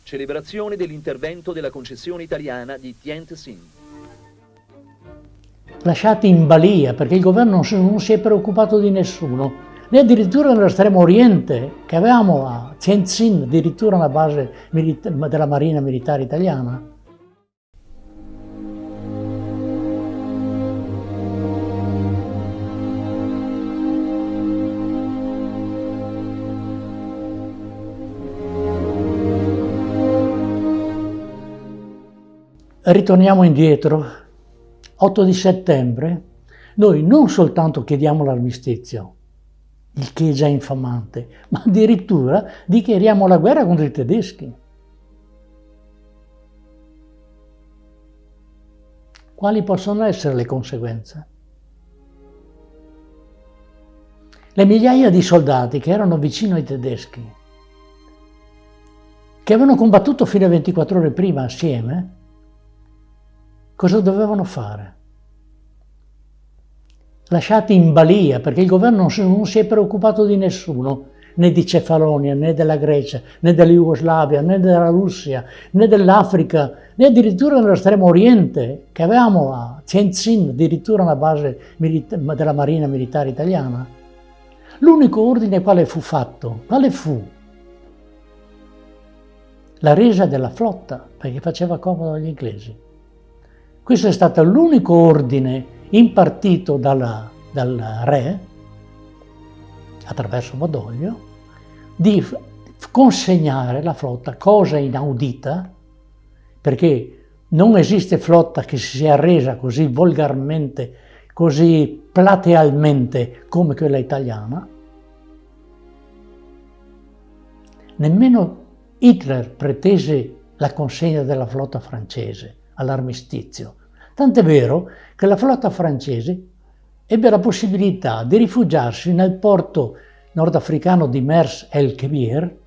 Celebrazione dell'intervento della concessione italiana di Tientsin Sinh. Lasciati in balia perché il governo non si è preoccupato di nessuno, né addirittura nell'estremo oriente, che avevamo a Tientsin addirittura una base della Marina Militare Italiana. Ritorniamo indietro, 8 di settembre, noi non soltanto chiediamo l'armistizio, il che è già infamante, ma addirittura dichiariamo la guerra contro i tedeschi. Quali possono essere le conseguenze? Le migliaia di soldati che erano vicino ai tedeschi, che avevano combattuto fino a 24 ore prima assieme, cosa dovevano fare? Lasciati in balia, perché il governo non si è preoccupato di nessuno, né di Cefalonia, né della Grecia, né della Jugoslavia, né della Russia, né dell'Africa, né addirittura nell'estremo oriente, che avevamo a Tientsin addirittura una base della Marina Militare Italiana. L'unico ordine quale fu fatto? Quale fu? La resa della flotta, perché faceva comodo agli inglesi. Questo è stato l'unico ordine impartito dal re, attraverso Badoglio, di consegnare la flotta, cosa inaudita, perché non esiste flotta che si sia resa così volgarmente, così platealmente come quella italiana. Nemmeno Hitler pretese la consegna della flotta francese all'armistizio. Tant'è vero che la flotta francese ebbe la possibilità di rifugiarsi nel porto nordafricano di Mers el-Kebir,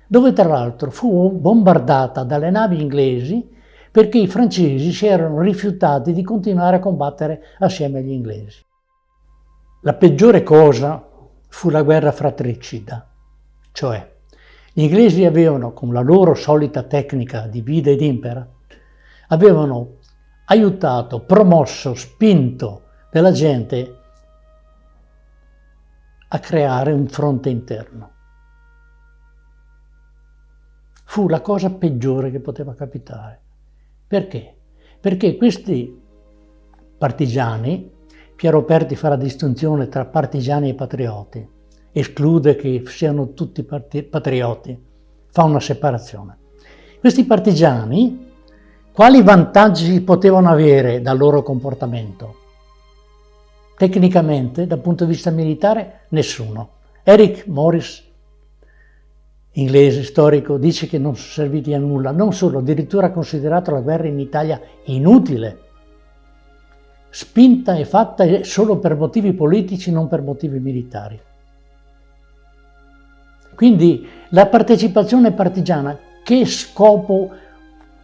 dove tra l'altro fu bombardata dalle navi inglesi perché i francesi si erano rifiutati di continuare a combattere assieme agli inglesi. La peggiore cosa fu la guerra fratricida, cioè gli inglesi avevano, con la loro solita tecnica di vide ed impera, avevano aiutato, promosso, spinto della gente a creare un fronte interno. Fu la cosa peggiore che poteva capitare. Perché? Perché questi partigiani, Piero Perti fa la distinzione tra partigiani e patrioti, esclude che siano tutti patrioti, fa una separazione. Questi partigiani, quali vantaggi potevano avere dal loro comportamento? Tecnicamente, dal punto di vista militare, nessuno. Eric Morris, inglese storico, dice che non sono serviti a nulla, non solo, addirittura ha considerato la guerra in Italia inutile, spinta e fatta solo per motivi politici, non per motivi militari. Quindi la partecipazione partigiana, che scopo?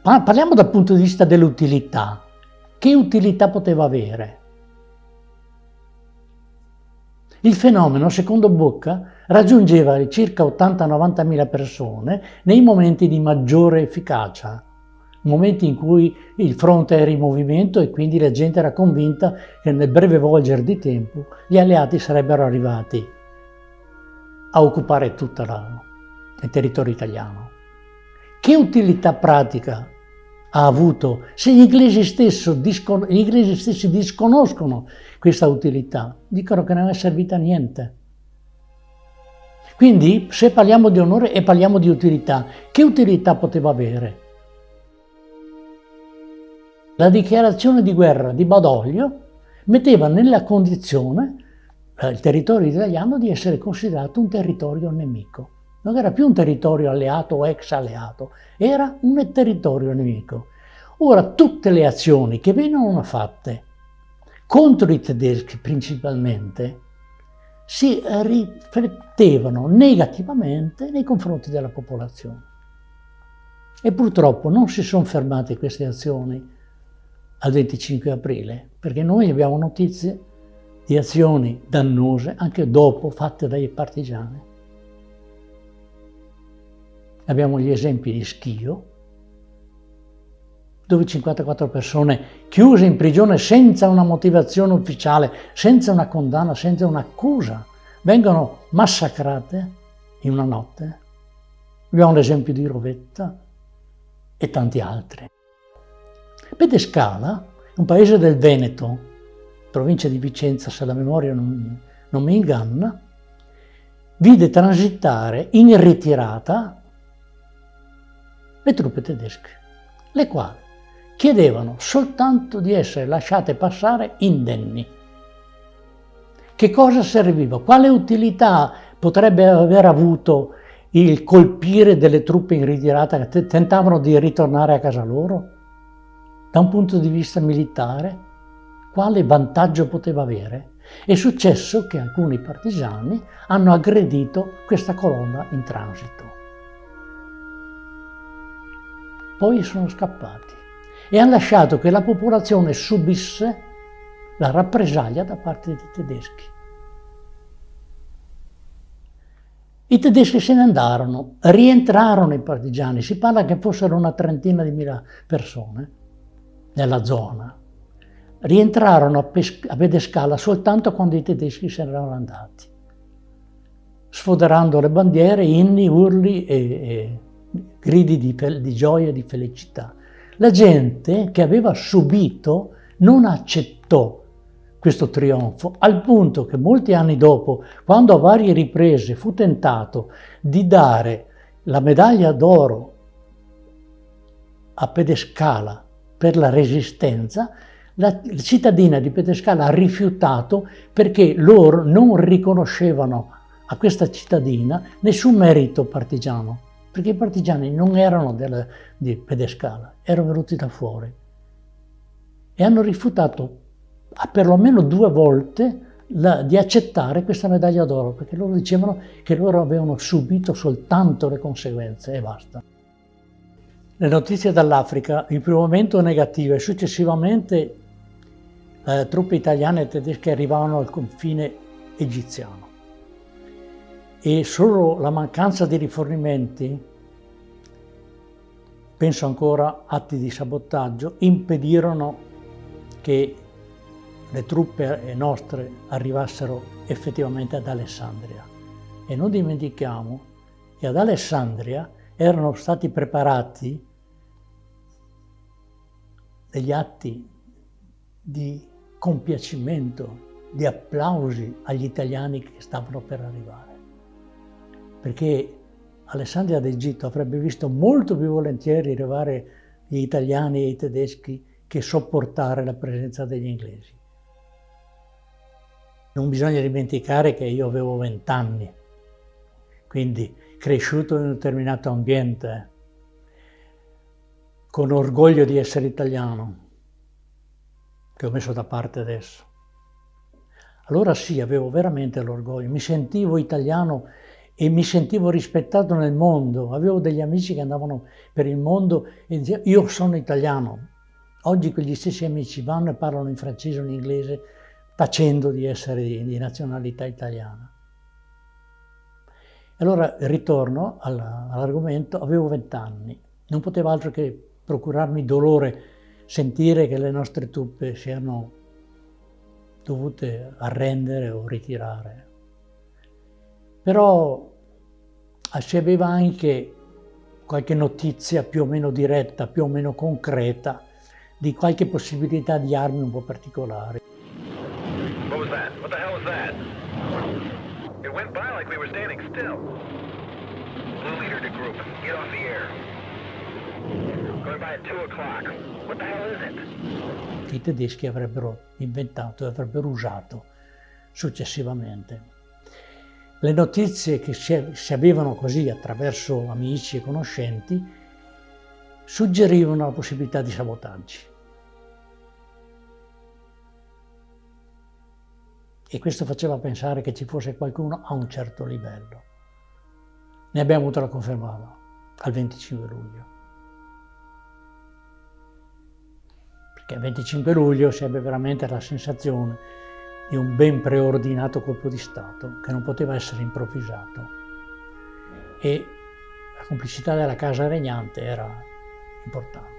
Parliamo dal punto di vista dell'utilità. Che utilità poteva avere? Il fenomeno, secondo Bocca, raggiungeva circa 80-90 mila persone nei momenti di maggiore efficacia, momenti in cui il fronte era in movimento e quindi la gente era convinta che nel breve volgere di tempo gli alleati sarebbero arrivati a occupare tutto il territorio italiano. Che utilità pratica ha avuto se gli inglesi stessi disconoscono questa utilità? Dicono che non è servita a niente. Quindi, se parliamo di onore e parliamo di utilità, che utilità poteva avere? La dichiarazione di guerra di Badoglio metteva nella condizione il territorio italiano di essere considerato un territorio nemico. Non era più un territorio alleato o ex alleato, era un territorio nemico. Ora, tutte le azioni che venivano fatte contro i tedeschi principalmente si riflettevano negativamente nei confronti della popolazione. E purtroppo non si sono fermate queste azioni al 25 aprile, perché noi abbiamo notizie di azioni dannose anche dopo fatte dai partigiani. Abbiamo gli esempi di Schio, dove 54 persone chiuse in prigione senza una motivazione ufficiale, senza una condanna, senza un'accusa, vengono massacrate in una notte. Abbiamo l'esempio di Rovetta e tanti altri. Pedescala, un paese del Veneto, provincia di Vicenza, se la memoria non mi inganna, vide transitare in ritirata le truppe tedesche, le quali chiedevano soltanto di essere lasciate passare indenni. Che cosa serviva? Quale utilità potrebbe aver avuto il colpire delle truppe in ritirata che tentavano di ritornare a casa loro? Da un punto di vista militare, quale vantaggio poteva avere? È successo che alcuni partigiani hanno aggredito questa colonna in transito. Poi sono scappati e hanno lasciato che la popolazione subisse la rappresaglia da parte dei tedeschi. I tedeschi se ne andarono, rientrarono i partigiani, si parla che fossero una trentina di mila persone nella zona. Rientrarono a Pedescala soltanto quando i tedeschi se ne erano andati, sfoderando le bandiere, inni, urli e gridi di gioia e di felicità. La gente che aveva subito non accettò questo trionfo, al punto che molti anni dopo, quando a varie riprese fu tentato di dare la medaglia d'oro a Pedescala per la resistenza, la cittadina di Pedescala ha rifiutato perché loro non riconoscevano a questa cittadina nessun merito partigiano, perché i partigiani non erano di Pedescala, erano venuti da fuori. E hanno rifiutato perlomeno 2 volte di accettare questa medaglia d'oro, perché loro dicevano che loro avevano subito soltanto le conseguenze e basta. Le notizie dall'Africa, in primo momento negative, successivamente le truppe italiane e tedesche arrivavano al confine egiziano e solo la mancanza di rifornimenti, penso ancora atti di sabotaggio, impedirono che le truppe nostre arrivassero effettivamente ad Alessandria. E non dimentichiamo che ad Alessandria erano stati preparati degli atti di compiacimento, di applausi agli italiani che stavano per arrivare. Perché Alessandria d'Egitto avrebbe visto molto più volentieri arrivare gli italiani e i tedeschi che sopportare la presenza degli inglesi. Non bisogna dimenticare che io avevo 20 anni, quindi cresciuto in un determinato ambiente, con orgoglio di essere italiano, che ho messo da parte adesso. Allora sì, avevo veramente l'orgoglio, mi sentivo italiano e mi sentivo rispettato nel mondo. Avevo degli amici che andavano per il mondo e dicevano io sono italiano. Oggi quegli stessi amici vanno e parlano in francese o in inglese tacendo di essere di nazionalità italiana. Allora ritorno all'argomento, avevo 20 anni, non potevo altro che procurarmi dolore sentire che le nostre truppe si erano dovute arrendere o ritirare. Però si aveva anche qualche notizia più o meno diretta, più o meno concreta, di qualche possibilità di armi un po' particolari. What was that? What the hell was that? It went by like we were standing still. Blue leader to group. Get off the air. Going by at 2 o'clock. What the hell is it? I tedeschi avrebbero inventato e avrebbero usato successivamente. Le notizie che si avevano così attraverso amici e conoscenti suggerivano la possibilità di sabotaggi. E questo faceva pensare che ci fosse qualcuno a un certo livello. Ne abbiamo avuto la conferma al 25 luglio. Perché il 25 luglio si ebbe veramente la sensazione di un ben preordinato colpo di Stato che non poteva essere improvvisato. E complicità della casa regnante era importante.